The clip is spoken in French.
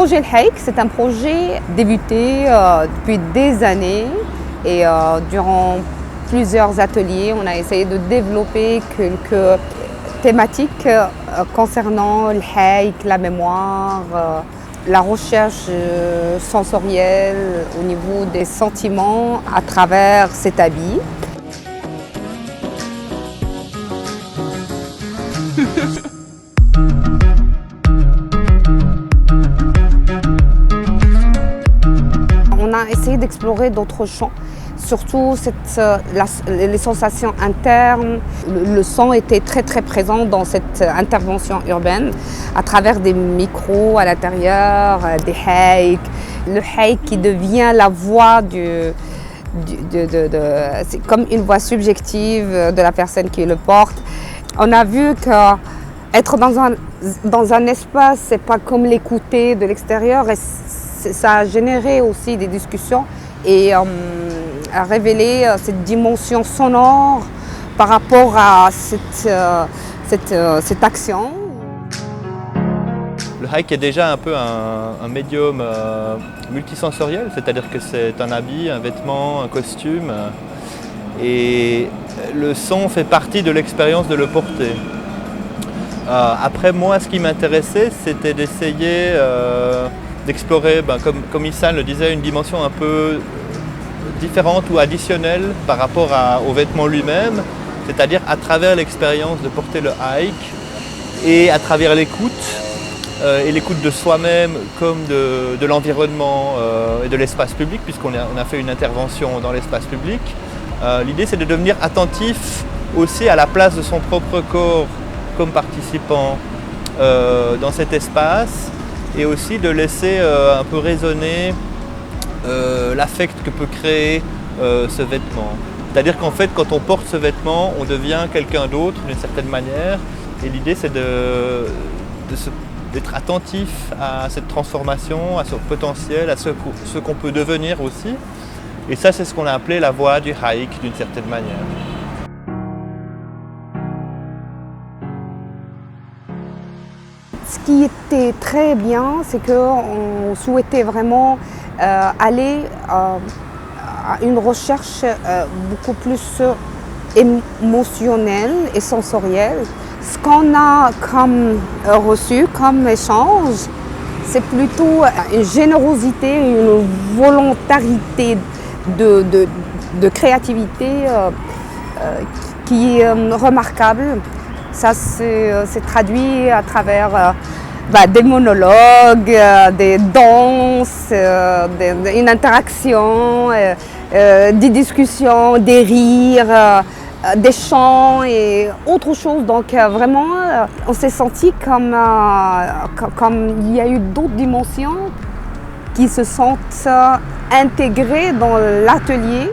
projet Le Haïk, c'est un projet débuté depuis des années et durant plusieurs ateliers, on a essayé de développer quelques thématiques concernant Le Haïk, la mémoire, la recherche sensorielle au niveau des sentiments à travers cet habit. On a essayé d'explorer d'autres champs, surtout les sensations internes. Le son était très présent dans cette intervention urbaine à travers des micros à l'intérieur, des haïks. Le haïk qui devient la voix c'est comme une voix subjective de la personne qui le porte. On a vu qu'être dans un espace, c'est pas comme l'écouter de l'extérieur. Et ça a généré aussi des discussions et a révélé cette dimension sonore par rapport à cette action. Le haïk est déjà un peu un médium multisensoriel, c'est-à-dire que c'est un habit, un vêtement, un costume. Et le son fait partie de l'expérience de le porter. Après moi, ce qui m'intéressait, c'était d'essayer d'explorer, comme Ihsan le disait, une dimension un peu différente ou additionnelle par rapport au vêtement lui-même, c'est-à-dire à travers l'expérience de porter le haïk et à travers l'écoute, et l'écoute de soi-même comme de l'environnement et de l'espace public, puisqu'on a fait une intervention dans l'espace public. L'idée, c'est de devenir attentif aussi à la place de son propre corps comme participant dans cet espace, et aussi de laisser un peu résonner l'affect que peut créer ce vêtement. C'est-à-dire qu'en fait, quand on porte ce vêtement, on devient quelqu'un d'autre d'une certaine manière, et l'idée, c'est d'être attentif à cette transformation, à son potentiel, à ce qu'on peut devenir aussi. Et ça, c'est ce qu'on a appelé la voie du haïk d'une certaine manière. Ce qui était très bien, c'est qu'on souhaitait vraiment aller à une recherche beaucoup plus émotionnelle et sensorielle. Ce qu'on a reçu comme échange, c'est plutôt une générosité, une volontarité de créativité qui est remarquable. Ça s'est traduit à travers des monologues, des danses, une interaction, des discussions, des rires, des chants et autre chose. Donc vraiment, on s'est senti comme il y a eu d'autres dimensions qui se sont intégrées dans l'atelier.